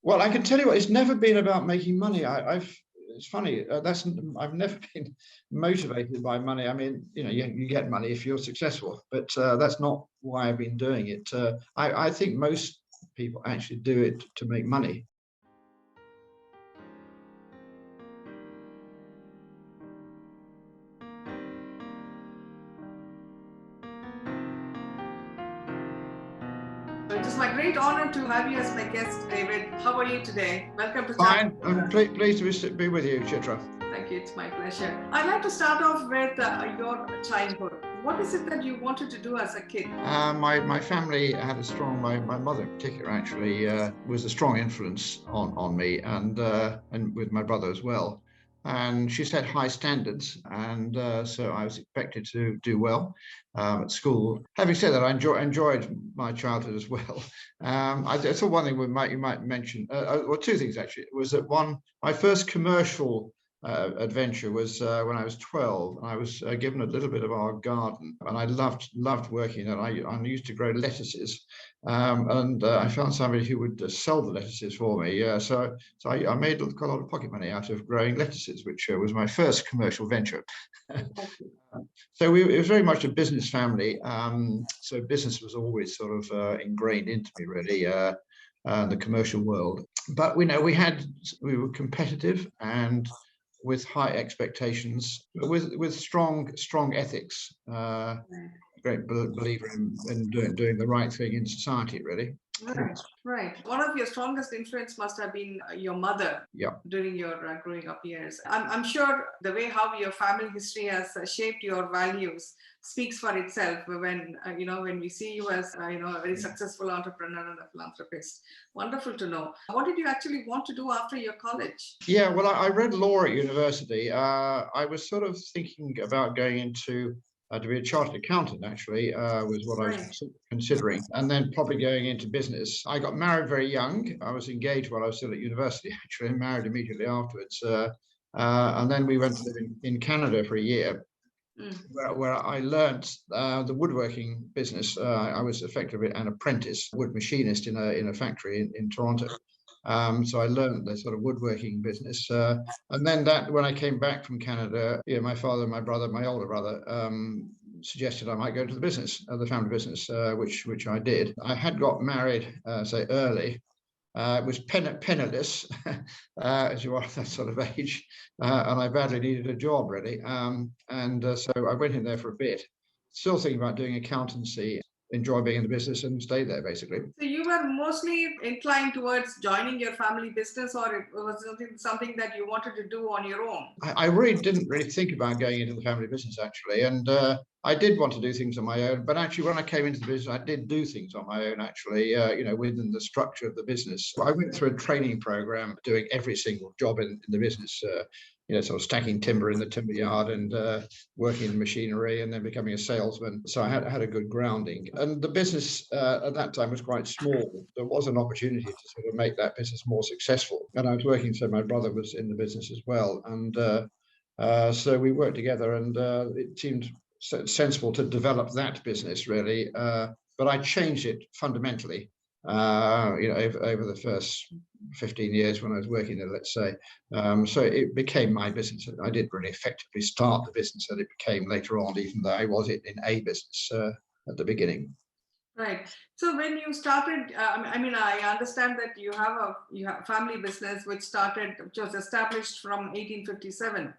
Well, I can tell you what, it's never been about making money. It's funny, I've never been motivated by money. I mean, you get money if you're successful, but that's not why I've been doing it. I think most people actually do it to make money. It is my great honor to have you as my guest, David. How are you today? Welcome to Fine. I'm pleased to be with you, Chitra. Thank you. It's my pleasure. I'd like to start off with your childhood. What is it that you wanted to do as a kid? My family had a strong, my mother in particular actually was a strong influence on me and with my brother as well. And she set high standards, and so I was expected to do well at school. Having said that, I enjoyed my childhood as well. I thought one thing you might mention, or two things actually, was that my first commercial adventure was when I was 12, and I was given a little bit of our garden, and I loved working there. I used to grow lettuces, and I found somebody who would sell the lettuces for me. So I made quite a lot of pocket money out of growing lettuces, which was my first commercial venture. So it was very much a business family. So business was always sort of ingrained into me, really. The commercial world, but we were competitive and with high expectations, with strong ethics. Great believer in doing the right thing in society, really. Right. One of your strongest influence must have been your mother. Yeah. During your growing up years. I'm sure the way how your family history has shaped your values speaks for itself when we see you as a very successful entrepreneur and a philanthropist. Wonderful to know. What did you actually want to do after your college? Yeah, well, I read law at university. I was sort of thinking about going into to be a chartered accountant, actually, was what I was considering, and then probably going into business. I got married very young. I was engaged while I was still at university, actually, and married immediately afterwards. And then we went to live in Canada for a year, where I learned the woodworking business. I was effectively an apprentice wood machinist in a factory in Toronto. So I learned the sort of woodworking business. And then when I came back from Canada, my father, my brother, my older brother, suggested I might go to the business, the family business, which I did. I had got married, say early. Was penniless, as you are at that sort of age, and I badly needed a job, really. So I went in there for a bit, still thinking about doing accountancy. Enjoy being in the business and stay there, basically. So you were mostly inclined towards joining your family business, or it was something that you wanted to do on your own? I really didn't think about going into the family business, actually, and I did want to do things on my own. But actually, when I came into the business, I did do things on my own, actually, within the structure of the business. I went through a training program doing every single job in the business. Sort of stacking timber in the timber yard and working in machinery, and then becoming a salesman. So I had a good grounding. And the business at that time was quite small. There was an opportunity to sort of make that business more successful. And I was working, so my brother was in the business as well. And so we worked together, and it seemed sensible to develop that business, really. But I changed it fundamentally. Over the first 15 years when I was working there, let's say. So it became my business. I did really effectively start the business, and it became later on, even though I was in a business at the beginning. Right. So when you started, I understand that you have a family business which was established from 1857,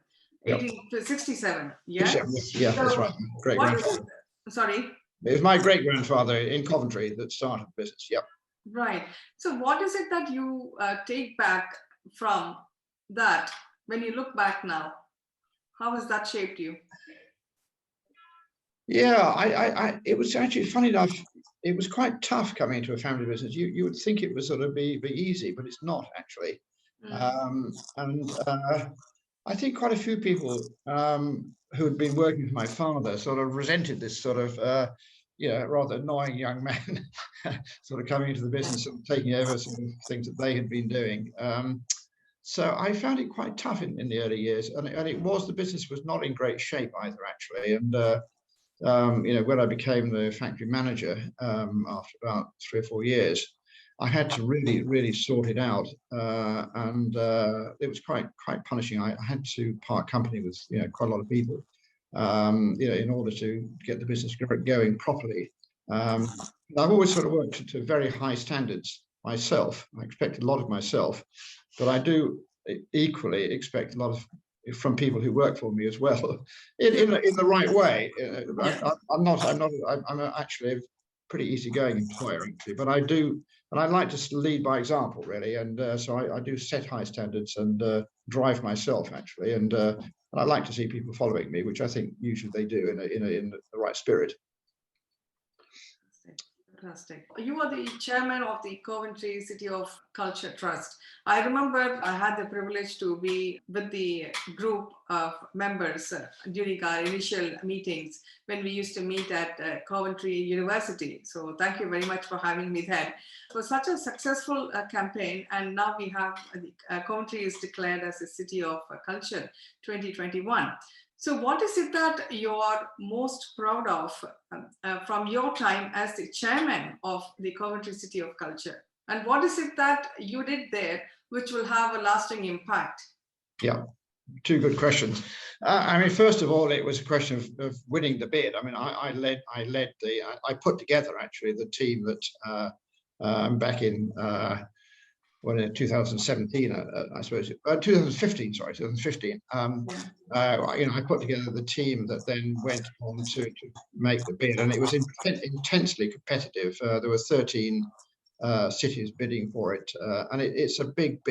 yep. 1867. Yes. Yeah, so, that's right. Great grandfather. Sorry. It was my great grandfather in Coventry that started the business. Yep. Right. So what is it that you take back from that when you look back now? How has that shaped you? Yeah, it was actually, funny enough, it was quite tough coming into a family business. You would think it would sort of be easy, but it's not, actually. I think quite a few people who had been working for my father sort of resented this sort of rather annoying young man sort of coming into the business and taking over some of the things that they had been doing. So I found it quite tough in the early years, and the business was not in great shape either, actually. And when I became the factory manager after about 3 or 4 years, I had to really sort it out, and it was quite punishing. I had to part company with quite a lot of people, in order to get the business going properly. I've always sort of worked to very high standards myself. I expect a lot of myself, but I do equally expect a lot of from people who work for me as well, in the right way. I'm actually a pretty easygoing employer actually, but I do, and I like to lead by example really, and so I do set high standards and drive myself actually, and I like to see people following me, which I think usually they do in the right spirit. Fantastic. You are the chairman of the Coventry City of Culture Trust. I remember I had the privilege to be with the group of members during our initial meetings when we used to meet at Coventry University. So thank you very much for having me there. It was such a successful campaign, and now we have Coventry is declared as a City of Culture 2021. So what is it that you are most proud of from your time as the chairman of the Coventry City of Culture? And what is it that you did there which will have a lasting impact? Yeah, two good questions. I mean, first of all, it was a question of winning the bid. I mean, I put together actually the team that back in 2017, I suppose, 2015, sorry, 2015. I put together the team that then went on to make the bid, and it was intensely competitive. There were 13 cities bidding for it, and it's a big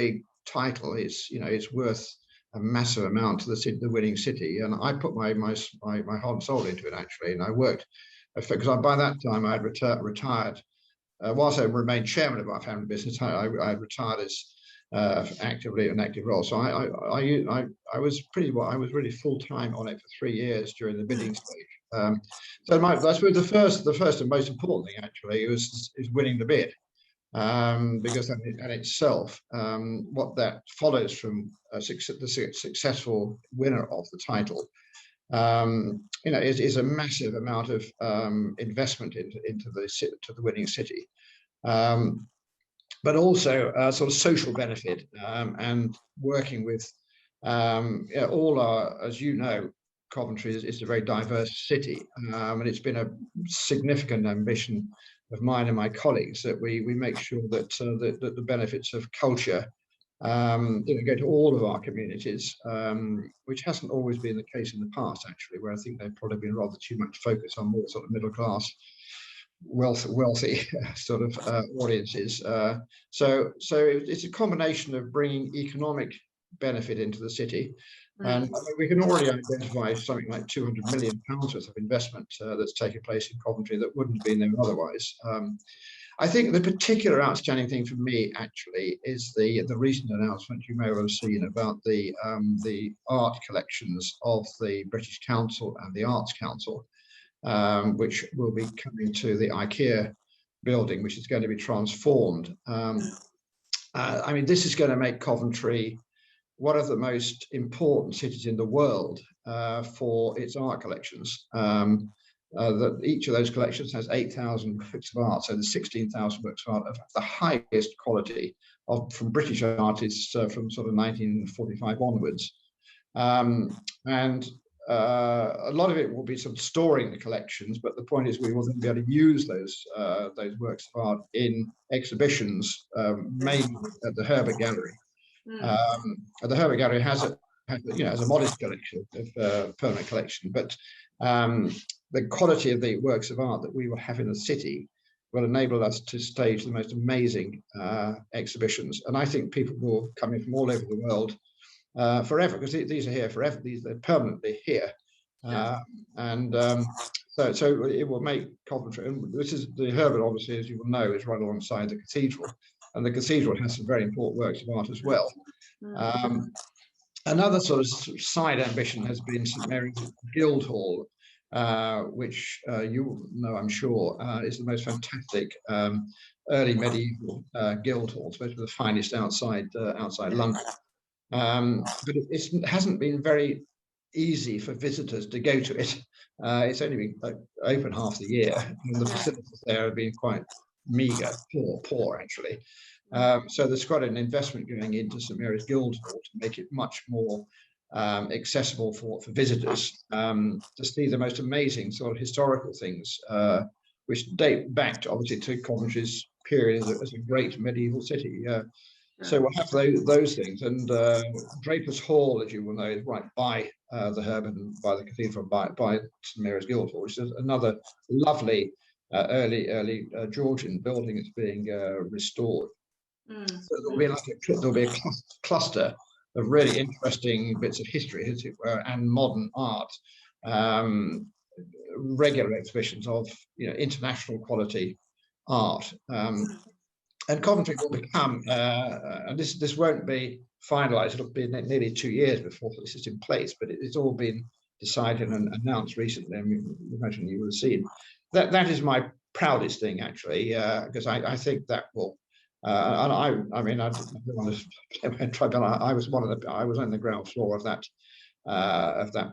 title. It's worth a massive amount to the winning city, and I put my heart and soul into it actually, and I worked because by that time I had retired. Whilst I remained chairman of our family business, I retired as actively an active role. So I was really full time on it for 3 years during the bidding stage. So I suppose the first and most important thing actually is winning the bid, because in itself, what that follows from the successful winner of the title, is a massive amount of investment into the winning city, but also sort of social benefit, and working with all our, as you know, Coventry is a very diverse city, and it's been a significant ambition of mine and my colleagues that we make sure that that the benefits of culture go to all of our communities, which hasn't always been the case in the past, actually, where I think they've probably been rather too much focused on more sort of middle class, wealthy sort of audiences. So it's a combination of bringing economic benefit into the city. And we can already identify something like £200 million worth of investment that's taken place in Coventry that wouldn't have been there otherwise. I think the particular outstanding thing for me actually is the recent announcement you may well have seen about the art collections of the British Council and the Arts Council, which will be coming to the IKEA building, which is going to be transformed. I mean, this is going to make Coventry one of the most important cities in the world for its art collections. That each of those collections has 8,000 works of art, so there's 16,000 works of art of the highest quality from British artists from sort of 1945 onwards. And a lot of it will be sort of storing the collections, but the point is we will then be able to use those works of art in exhibitions, mainly at the Herbert Gallery. The Herbert Gallery has a modest collection of permanent collection, but the quality of the works of art that we will have in the city will enable us to stage the most amazing exhibitions. And I think people will come in from all over the world forever, because these are here forever. They're permanently here. So it will make Coventry, and this is the Herbert, obviously, as you will know, is right alongside the cathedral, and the cathedral has some very important works of art as well. Another sort of side ambition has been St Mary's Guildhall, which you know, I'm sure, is the most fantastic early medieval guildhall, supposed to be the finest outside London. But it hasn't been very easy for visitors to go to it. It's only been open half the year, and the facilities there have been quite meagre, poor actually. So there's quite an investment going into St Mary's Guildhall to make it much more accessible for visitors to see the most amazing sort of historical things, which date back to, obviously, to Coventry's period as a great medieval city. So we'll have those things, and Drapers Hall, as you will know, is right by the Herbert and by the cathedral, by St Mary's Guildhall, which is another lovely early Georgian building that's being restored. So there'll be a cluster of really interesting bits of history, as it were, and modern art. Regular exhibitions of international quality art. And Coventry will become, and this won't be finalised. It'll be nearly 2 years before this is in place, but it's all been decided and announced recently. I mean, imagine you would have seen that is my proudest thing, actually, because I think that will. And I mean, I was on the ground floor of that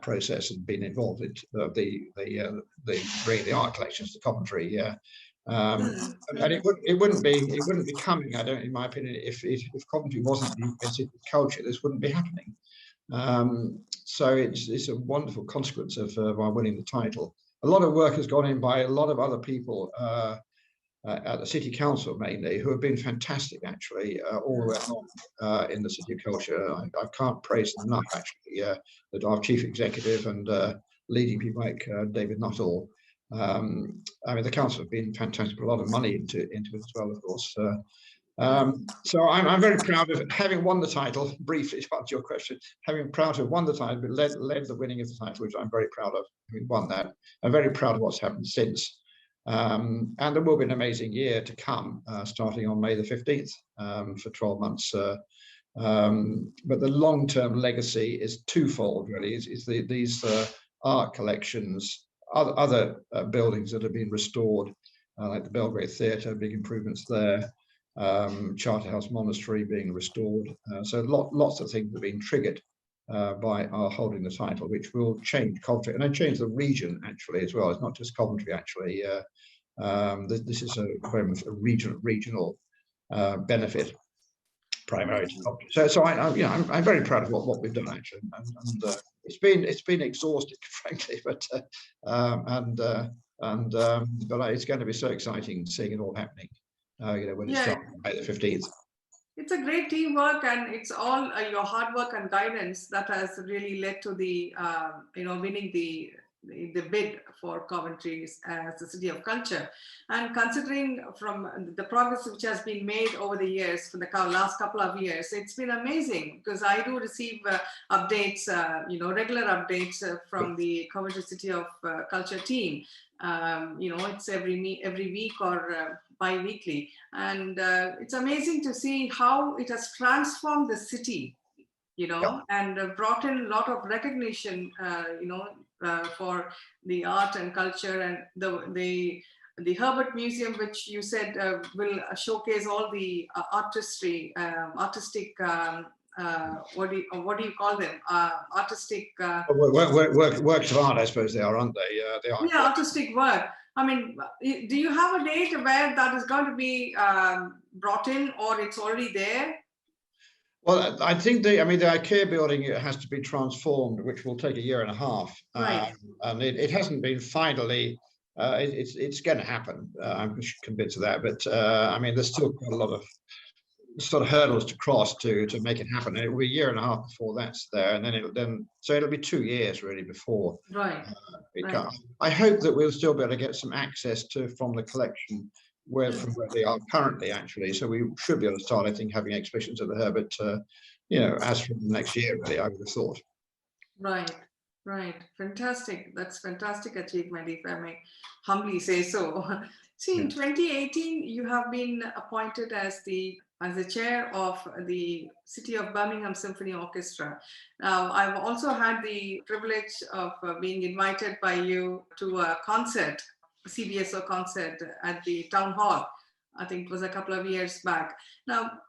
process and been involved in the bringing the art collections to Coventry. And it wouldn't be coming, I don't, in my opinion, if Coventry wasn't the city of culture, this wouldn't be happening. So it's a wonderful consequence of our winning the title. A lot of work has gone in by a lot of other people at the City Council mainly, who have been fantastic, actually, all the way along in the City of Culture. I can't praise them enough, actually. Our Chief Executive and leading people like David Nuttall. I mean, the council have been fantastic, put a lot of money into it as well, of course. So I'm very proud of having won the title. Briefly, to answer your question, having proud to have won the title, but led the winning of the title, which I'm very proud of. Having won that, I'm very proud of what's happened since. And there will be an amazing year to come, starting on May the 15th for 12 months. But the long-term legacy is twofold, really. Is these art collections, other buildings that have been restored, like the Belgrade Theatre, big improvements there, Charterhouse Monastery being restored. So lots of things have been triggered by our holding the title, which will change Coventry and then change the region, actually, as well. It's not just Coventry, actually. This is a very much a regional benefit, primarily to Coventry. So I'm very proud of what we've done, actually, and it's been exhausting, frankly, but it's going to be so exciting seeing it all happening. When it starts on May the 15th. It's a great teamwork, and it's all your hard work and guidance that has really led to the winning the bid for Coventry as the City of Culture. And considering from the progress which has been made over the years, for the last couple of years, it's been amazing, because I do receive updates, regular updates from the Coventry City of Culture team. It's every week or bi-weekly, and it's amazing to see how it has transformed the city, and brought in a lot of recognition, for the art and culture, and the Herbert Museum, which you said will showcase all the artistic. What do you call them? Artistic works of art, I suppose they are, aren't they? They are. Yeah, artistic work. I mean, do you have a date where that is going to be brought in, or it's already there? Well, I think the IKEA building has to be transformed, which will take a year and a half, right. And it hasn't been finally. It's going to happen. I'm convinced of that, but there's still quite a lot of sort of hurdles to cross to make it happen. It will be a year and a half before that's there, and then it'll be 2 years really before. Right. I hope that we'll still be able to get some access from the collection from where they are currently, actually. So we should be able to start, I think, having exhibitions at the Herbert, as from next year, really, I would have thought. Right. Fantastic. That's fantastic achievement, if I may humbly say so. See, in 2018, you have been appointed as the chair of the City of Birmingham Symphony Orchestra. Now, I've also had the privilege of being invited by you to a concert, CBSO concert at the Town Hall. I think it was a couple of years back. Now,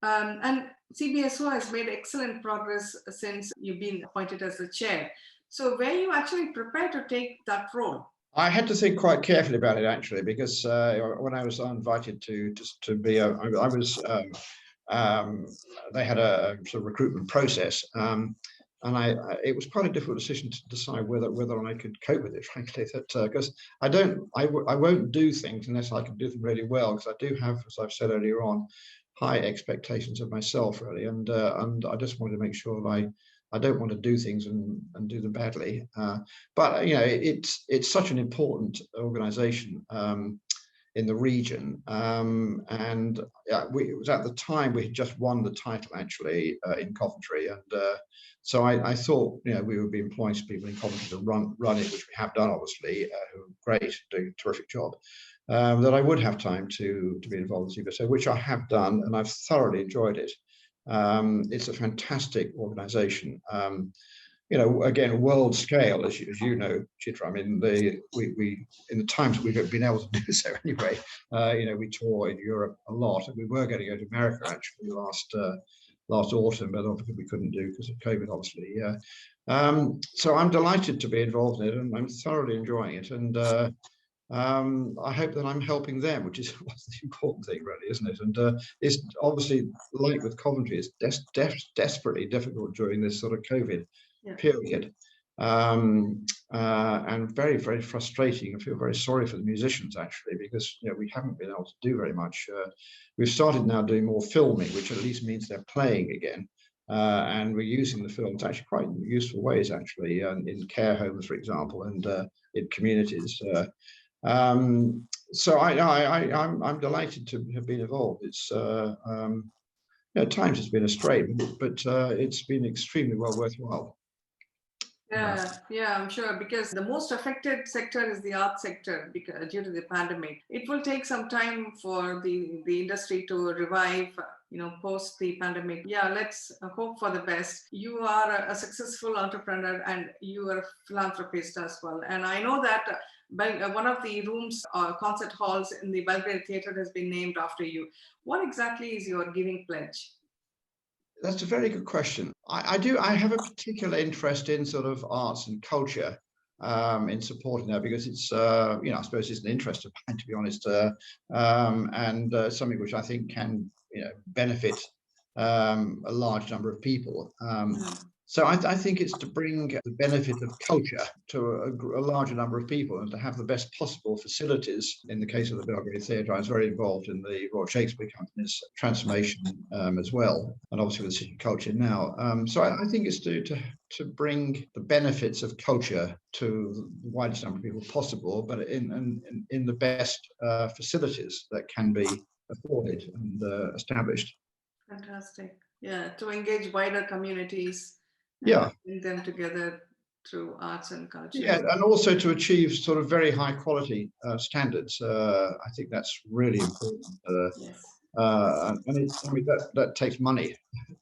and CBSO has made excellent progress since you've been appointed as the chair. So were you actually prepared to take that role? I had to think quite carefully about it actually, because when I was invited to be I was um, they had a sort of recruitment process, and it was quite a difficult decision to decide whether I could cope with it. Frankly, that because I won't do things unless I can do them really well, because I do have, as I've said earlier on, high expectations of myself really, and I just wanted to make sure that I don't want to do things and do them badly. But you know, it's such an important organisation in the region, and it was at the time we had just won the title actually in Coventry, and so I thought, you know, we would be employing some people in Coventry to run it, which we have done obviously, who are great, doing a terrific job. That I would have time to be involved in CBSO, which I have done, and I've thoroughly enjoyed it. It's a fantastic organisation. You know, again, world scale, as you know, Chitra. I mean, we in the times we've been able to do so anyway. You know, we tour in Europe a lot, and we were going to go to America actually last autumn, but obviously we couldn't do because of COVID, obviously. So I'm delighted to be involved in it, and I'm thoroughly enjoying it. And I hope that I'm helping them, which is what's the important thing, really, isn't it? And it's obviously, like with Coventry, it's desperately difficult during this sort of COVID period, and very, very frustrating. I feel very sorry for the musicians actually, because you know, we haven't been able to do very much. We've started now doing more filming, which at least means they're playing again. And we're using the films actually quite in useful ways, actually, in care homes, for example, and in communities. So I'm delighted to have been involved. It's at times it's been a strain, but it's been extremely well worthwhile. Yeah, I'm sure, because the most affected sector is the art sector because due to the pandemic. It will take some time for the industry to revive, you know, post the pandemic. Yeah, let's hope for the best. You are a successful entrepreneur and you are a philanthropist as well. And I know that one of the rooms or concert halls in the Belgrade Theatre has been named after you. What exactly is your giving pledge? That's a very good question. I have a particular interest in sort of arts and culture, in supporting that, because it's you know, I suppose it's an interest of mine, to be honest, and something which I think can, you know, benefit a large number of people. So I think it's to bring the benefit of culture to a larger number of people, and to have the best possible facilities. In the case of the Belgrade Theatre, I was very involved in the Royal Shakespeare Company's transformation as well, and obviously with the City of Culture now. So I think it's to bring the benefits of culture to the widest number of people possible, but in the best facilities that can be afforded and established. Fantastic. Yeah, to engage wider communities. Yeah, bring them together through arts and culture. Yeah, and also to achieve sort of very high quality standards. I think that's really important. Yes. And I mean that takes money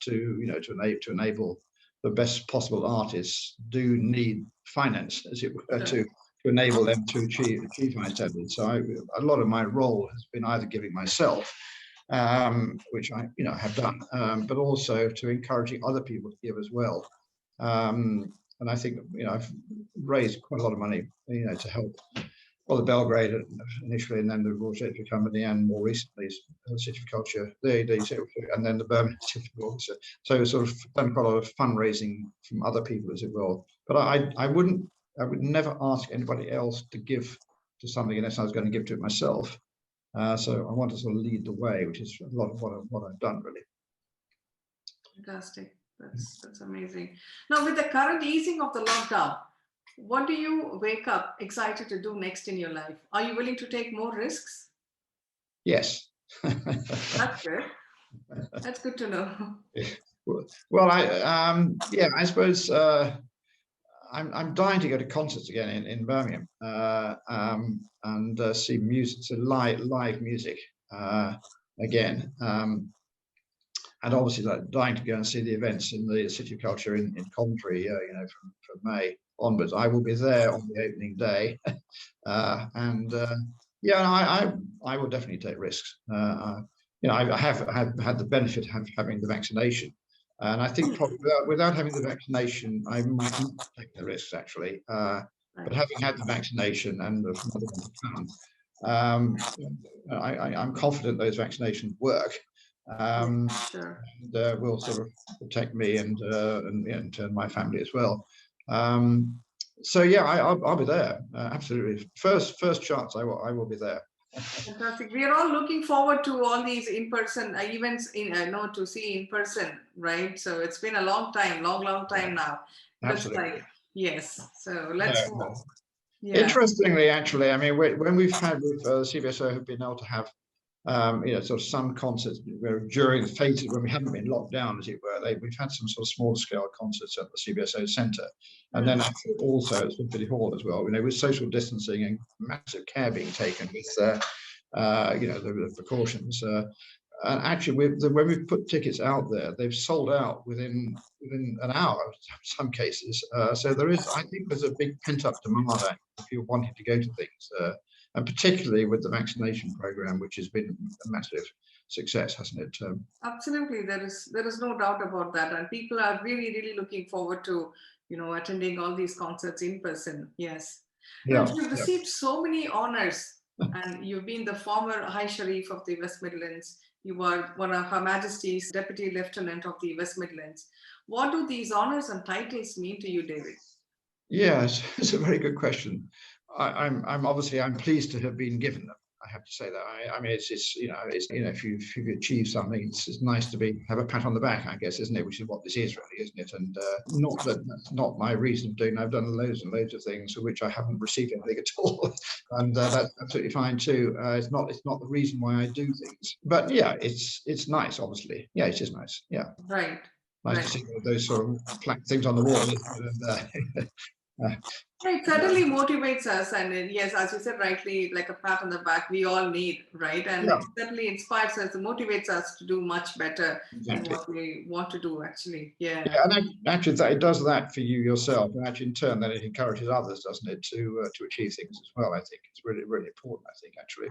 to, you know, to enable the best possible artists do need finance, as it were, to enable them to achieve high standards. So a lot of my role has been either giving myself, which I, you know, have done, but also to encouraging other people to give as well. And I think, you know, I've raised quite a lot of money, you know, to help, well, the Belgrade initially, and then the Royal Shakespeare Company, and more recently the City of Culture, and then the Birmingham City of Orchestra. So sort of done quite a lot of fundraising from other people, as it will. But I would never ask anybody else to give to something unless I was going to give to it myself. So I want to sort of lead the way, which is a lot of what I've done, really. Fantastic. That's amazing. Now, with the current easing of the lockdown, what do you wake up excited to do next in your life? Are you willing to take more risks? Yes. That's good. That's good to know. Well, I suppose I'm dying to go to concerts again in Birmingham, and see music, so live music again. And obviously, like, dying to go and see the events in the City of Culture in Coventry, you know, from May onwards. I will be there on the opening day, and yeah, I will definitely take risks. You know, I have had the benefit of having the vaccination, and I think probably without having the vaccination, I might not take the risks actually. But having had the vaccination and the other one to come, um, I'm confident those vaccinations work. Sure. And will sort of protect me and in turn my family as well. So yeah, I'll be there, absolutely. First chance, I will be there. Fantastic. We are all looking forward to all these in-person events to see in person, right? So it's been a long time now. Looks Absolutely. like, yes. So let's hope. Yeah. Interestingly, actually, I mean, when we've had with CVSO have been able to have sort of some concerts during the phases when we haven't been locked down, as it were. We've had some sort of small scale concerts at the CVSO Centre, and then also at Symphony Hall as well. With social distancing and massive care being taken with the precautions. And actually, when we've put tickets out there, they've sold out within an hour in some cases. So I think there's a big pent up demand if you're wanting to go to things. And particularly with the vaccination program, which has been a massive success, hasn't it? Absolutely, there is no doubt about that, and people are really looking forward to attending all these concerts in person. Yes, Yeah. You've received so many honors, and you've been the former High Sharif of the West Midlands. You were one of Her Majesty's Deputy Lieutenant of the West Midlands. What do these honors and titles mean to you, David? Yes, it's a very good question. I'm pleased to have been given them. I have to say that. I mean, it's if you achieve something, it's nice to have a pat on the back, I guess, isn't it? Which is what this is, really, isn't it? And that's not my reason of doing. I've done loads and loads of things for which I haven't received anything at all, and that's absolutely fine too. It's not the reason why I do things, but yeah, it's nice, obviously. Yeah, it is nice. Yeah, right. Nice to see those sort of things on the wall. It certainly motivates us, and yes, as you said rightly, like a pat on the back, we all need, right? And it certainly inspires us, motivates us to do much better than what we want to do, actually. Yeah, and actually, it does that for you yourself, and actually, in turn, then it encourages others, doesn't it, to achieve things as well. I think it's really important. I think actually.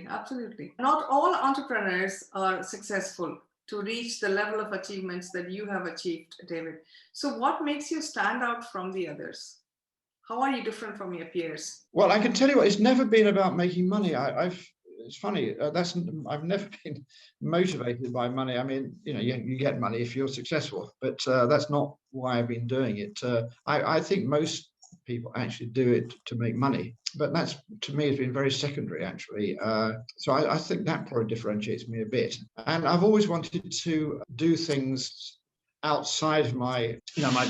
Absolutely. Not all entrepreneurs are successful to reach the level of achievements that you have achieved, David. So what makes you stand out from the others? How are you different from your peers? Well, I can tell you what, it's never been about making money. It's funny, I've never been motivated by money. I mean, you get money if you're successful, but that's not why I've been doing it. I think most people actually do it to make money, but that's, to me, has been very secondary, actually. So I think that probably differentiates me a bit. And I've always wanted to do things outside of my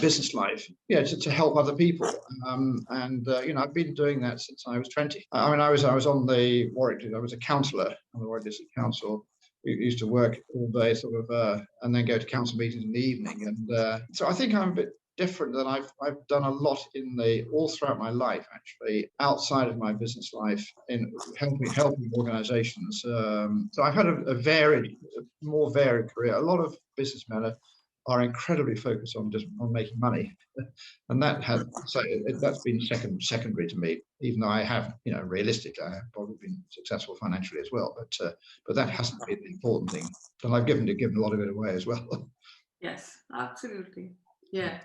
business life, to help other people, and I've been doing that since I was 20. I mean, I was on the Warwick. I was a councillor on the Warwick District Council. We used to work all day, sort of, and then go to council meetings in the evening. And so I think I'm a bit different. That I've done a lot all throughout my life, actually, outside of my business life, in helping organisations. So I've had a more varied career. A lot of businessmen are incredibly focused on making money, and that's been secondary to me. Even though I have, realistically, I have probably been successful financially as well, but that hasn't been the important thing. And I've given a lot of it away as well. Yes, absolutely. Yeah.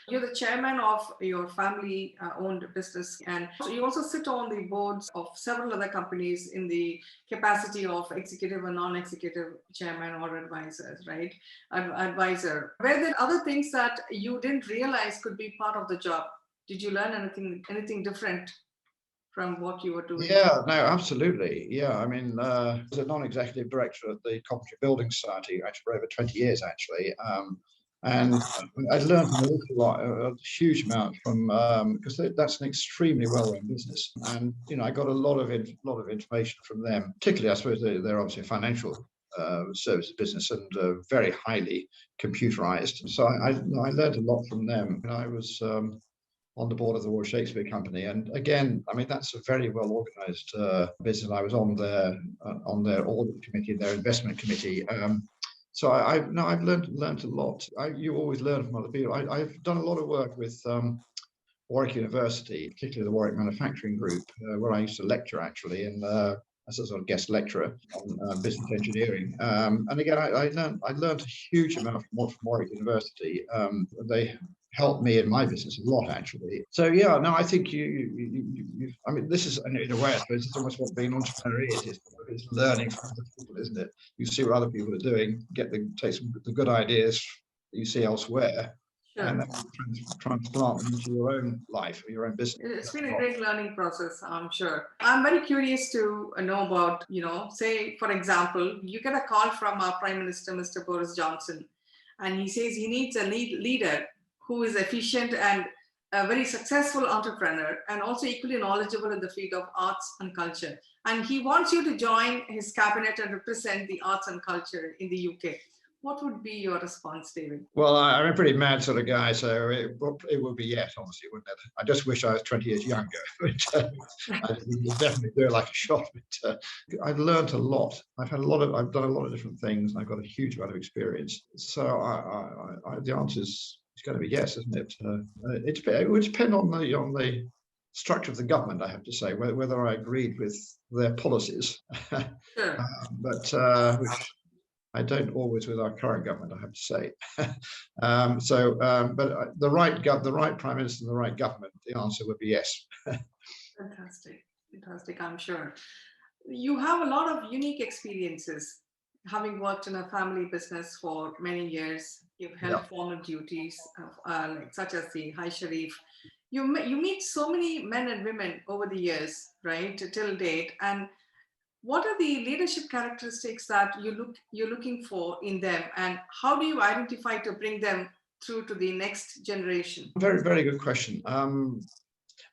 You're the chairman of your family-owned business, and you also sit on the boards of several other companies in the capacity of executive and non-executive chairman or advisors, right? Advisor. Were there other things that you didn't realize could be part of the job? Did you learn anything different from what you were doing? Yeah, no, absolutely. Yeah, I mean, as a non-executive director at the Coventry Building Society, actually for over 20 years, actually. And I learned an awful lot, a huge amount from, because that's an extremely well-run business. And, I got a lot of information from them, particularly, I suppose, they're obviously a financial services business and very highly computerized. So I learned a lot from them. And I was on the board of the Royal Shakespeare Company, and again, I mean, that's a very well organized business. I was on their audit committee, their investment committee. So I've learned a lot. You always learn from other people. I've done a lot of work with Warwick University, particularly the Warwick Manufacturing Group, where I used to lecture, actually, and as a sort of guest lecturer on business engineering. And again, I learned a huge amount from Warwick University. They helped me in my business a lot, actually. So yeah, no, I think I mean, this is in a way, I suppose, it's almost what being an entrepreneur is. It's learning from other people, isn't it? You see what other people are doing, take some the good ideas that you see elsewhere, Sure. and then transplant them into your own life, or your own business. It's been a great learning process, I'm sure. I'm very curious to know about, say, for example, you get a call from our Prime Minister, Mr. Boris Johnson, and he says he needs a leader who is efficient and a very successful entrepreneur and also equally knowledgeable in the field of arts and culture. And he wants you to join his cabinet and represent the arts and culture in the UK. What would be your response, David? Well, I'm a pretty mad sort of guy, so it would be yes, obviously, wouldn't it? I just wish I was 20 years younger. But, I would definitely do it like a shot. But I've learned a lot. I've done a lot of different things, and I've got a huge amount of experience. So the answer is going to be yes, isn't it? It would depend on the structure of the government, I have to say, whether I agreed with their policies. Sure. But which I don't always with our current government, I have to say. But the right prime minister and the right government, the answer would be yes. Fantastic, I'm sure. You have a lot of unique experiences, having worked in a family business for many years. You've held formal duties, such as the High Sharif. You meet so many men and women over the years, right, till date. And what are the leadership characteristics that you're looking for in them, and how do you identify to bring them through to the next generation? Very, very good question.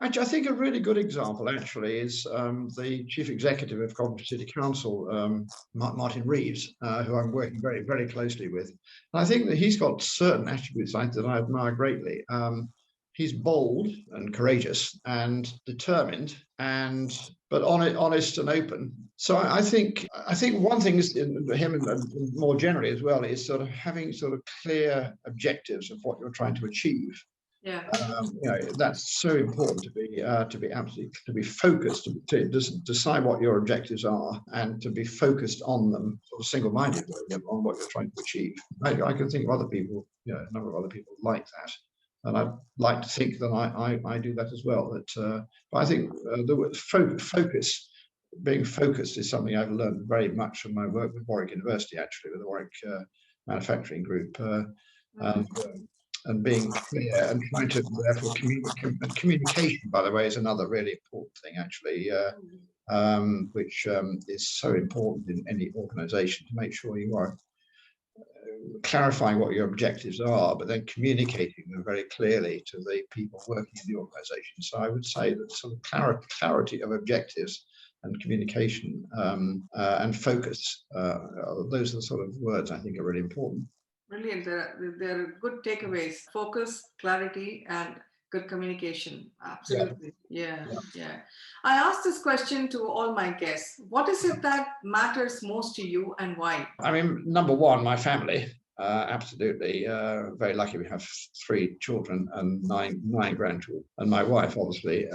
Actually, I think a really good example actually is the chief executive of Coventry City Council, Martin Reeves, who I'm working very, very closely with. And I think that he's got certain attributes that I admire greatly. He's bold and courageous and determined, but honest and open. So I think one thing is in him, and more generally as well, is sort of having sort of clear objectives of what you're trying to achieve. Yeah. That's so important to be focused, to decide what your objectives are, and to be focused on them, sort of single-mindedly on what you're trying to achieve. I can think of other people, a number of other people like that. And I'd like to think that I do that as well. But I think the word focus, being focused, is something I've learned very much from my work with Warwick University, actually, with the Warwick Manufacturing Group, and being clear and trying to therefore communication, by the way, is another really important thing, actually, which is so important in any organisation, to make sure you are clarifying what your objectives are, but then communicating them very clearly to the people working in the organisation. So I would say that sort of clarity of objectives and communication and focus, those are the sort of words I think are really important. Brilliant. They're good takeaways. Focus, clarity, and good communication. Absolutely. Yeah. I asked this question to all my guests. What is it that matters most to you, and why? I mean, number one, my family. Absolutely. Very lucky we have 3 children and nine grandchildren, and my wife, obviously,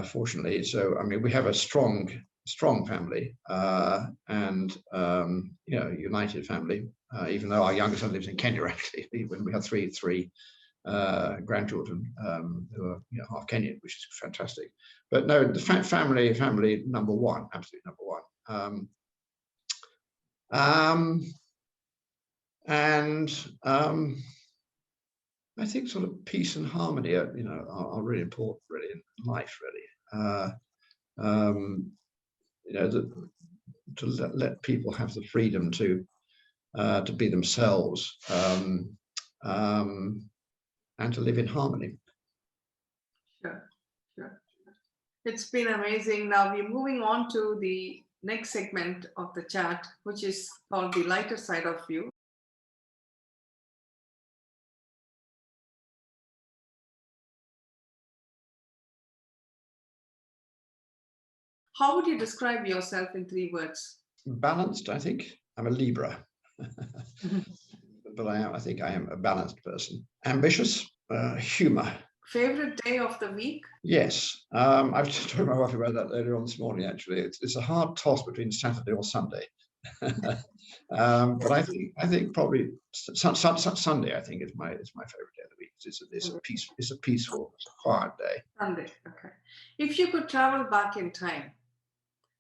fortunately. So, I mean, we have a strong family, and united family. Even though our youngest son lives in Kenya, actually, we have three grandchildren who are half Kenyan, which is fantastic. But no, the family number one, absolutely number one. I think sort of peace and harmony are really important, really, in life, really. To let people have the freedom to be themselves, and to live in harmony. Sure. It's been amazing. Now we're moving on to the next segment of the chat, which is called the lighter side of you. How would you describe yourself in 3 words? Balanced, I think. I'm a Libra. But I think I am a balanced person. Ambitious, humor. Favorite day of the week? Yes. I've told my wife about that earlier on this morning, actually. It's a hard toss between Saturday or Sunday. But I think probably Sunday. I think is my favorite day of the week. It's a peaceful, it's a quiet day. Sunday. Okay. If you could travel back in time,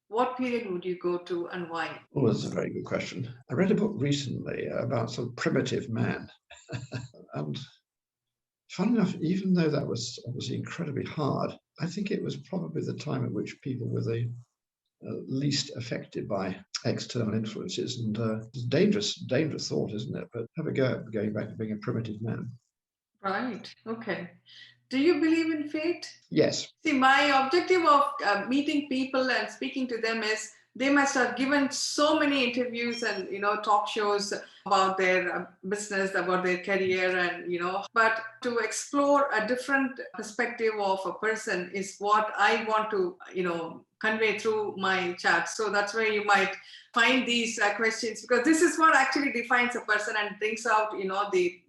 what period would you go to and why? Oh, that's a very good question. I read a book recently about some primitive man, and funny enough, even though that was obviously incredibly hard, I think it was probably the time at which people were the least affected by external influences, and it's dangerous thought, isn't it? But have a go at going back to being a primitive man. Right. Okay. Do you believe in fate? Yes. See, my objective of meeting people and speaking to them is they must have given so many interviews and talk shows about their business, about their career, and but to explore a different perspective of a person is what I want to convey through my chat. So that's where you might find these questions, because this is what actually defines a person and brings out the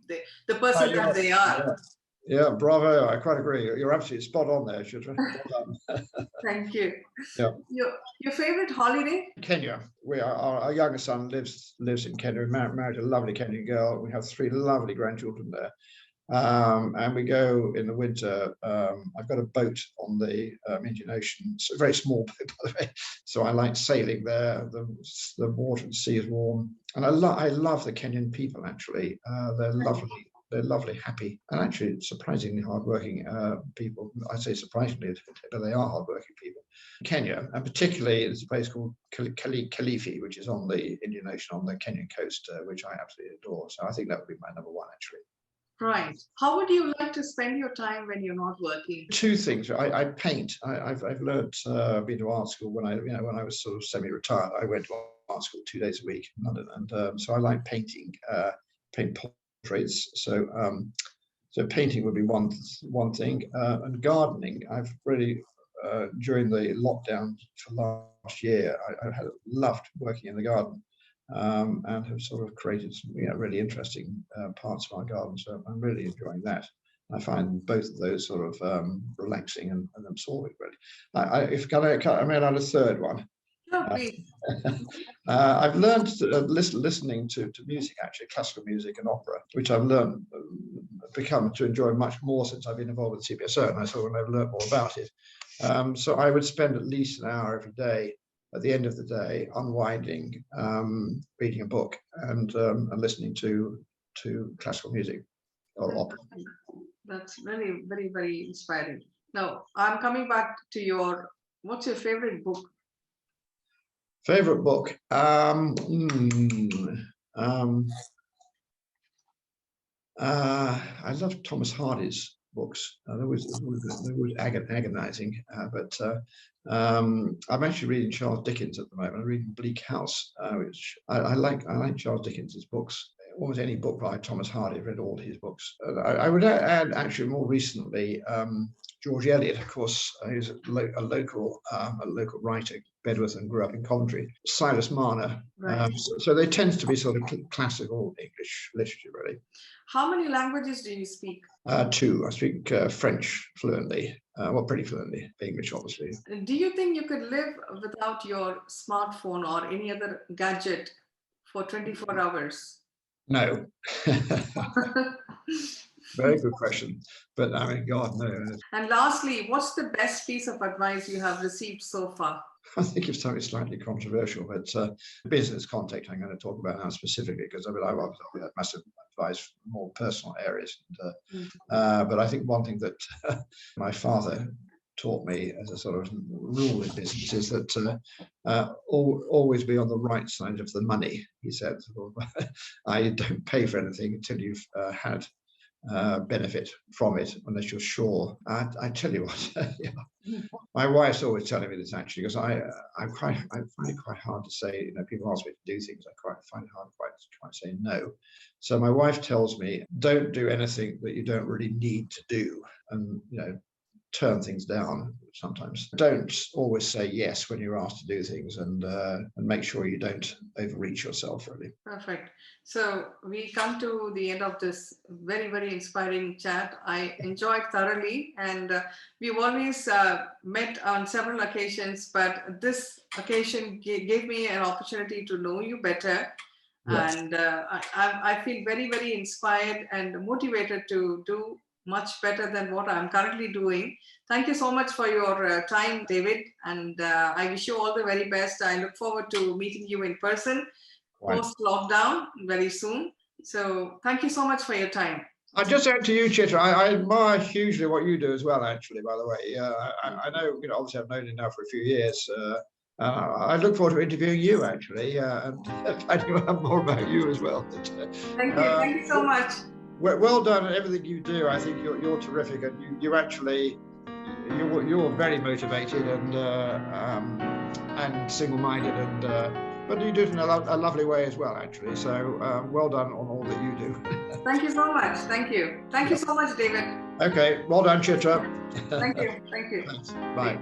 person that they are. Yeah, bravo. I quite agree. You're absolutely spot on there, Shitra. Thank you. Yeah. Your favorite holiday? Kenya. Our youngest son lives in Kenya. We married a lovely Kenyan girl. We have 3 lovely grandchildren there. And we go in the winter. I've got a boat on the Indian Ocean. It's a very small boat, by the way. So I like sailing there. The water and sea is warm. And I love the Kenyan people, actually. They're lovely. They're lovely, happy, and actually surprisingly hardworking people. I say surprisingly, but they are hardworking people. Kenya, and particularly there's a place called Kilifi, which is on the Indian Ocean, on the Kenyan coast, which I absolutely adore. So I think that would be my number 1, actually. Right. How would you like to spend your time when you're not working? 2 things. I paint. I've learned, been to art school when I was sort of semi-retired. I went to art school 2 days a week in London, and so I like painting. Paint portraits. So painting would be one thing, and gardening. I've really during the lockdown for last year, I have loved working in the garden, and have sort of created some really interesting parts of our garden. So I'm really enjoying that. I find both of those sort of relaxing and absorbing. Really, I may add a third one. Oh, please. I've learned listening to music, actually, classical music and opera, which I've become to enjoy much more since I've been involved with CBSO, and I sort of I've learned more about it. So I would spend at least an hour every day at the end of the day unwinding, reading a book and listening to classical music or opera. That's very, very, very inspiring. Now, I'm coming back to what's your favorite book? Favorite book? I love Thomas Hardy's books. They were agonizing, but I'm actually reading Charles Dickens at the moment. I'm reading Bleak House, which I like Charles Dickens's books. Almost any book by Thomas Hardy. I've read all his books. I would add actually more recently George Eliot, of course, who's a local writer, Bedworth, and grew up in Coventry. Silas Marner. Right. So they tend to be sort of classical English literature, really. How many languages do you speak? 2. I speak French fluently, pretty fluently. English, obviously. Do you think you could live without your smartphone or any other gadget for 24 hours? No. Very good question. But I mean, God, no. And lastly, what's the best piece of advice you have received so far? I think it's something slightly controversial, but business context I'm going to talk about now specifically, because I have massive advice from more personal areas. But I think one thing that my father taught me as a sort of rule in business is that always be on the right side of the money. He said, I don't pay for anything until you've had benefit from it, unless you're sure. I tell you what, my wife's always telling me this, actually, because I find it quite hard to say. People ask me to do things, I find it hard to try to say no. So my wife tells me, don't do anything that you don't really need to do, and turn things down sometimes. Don't always say yes when you're asked to do things, and make sure you don't overreach yourself, really. Perfect. So we come to the end of this very, very inspiring chat. I enjoyed thoroughly, and we've always met on several occasions, but this occasion gave me an opportunity to know you better. Yes. And I feel very, very inspired and motivated to do much better than what I'm currently doing. Thank you so much for your time, David. And I wish you all the very best. I look forward to meeting you in person post-lockdown very soon. So thank you so much for your time. I just add to you, Chitra, I admire hugely what you do as well, actually, by the way. I know, obviously I've known you now for a few years. I look forward to interviewing you, actually, and finding out more about you as well. Thank you so much. Well done at everything you do. I think you're terrific, and you're very motivated and single-minded, but you do it in a lovely way as well, actually. So well done on all that you do. Thank you so much. Thank you. Thank you so much, David. Okay. Well done, Chitra. Thank you. Thank you. Thanks. Bye.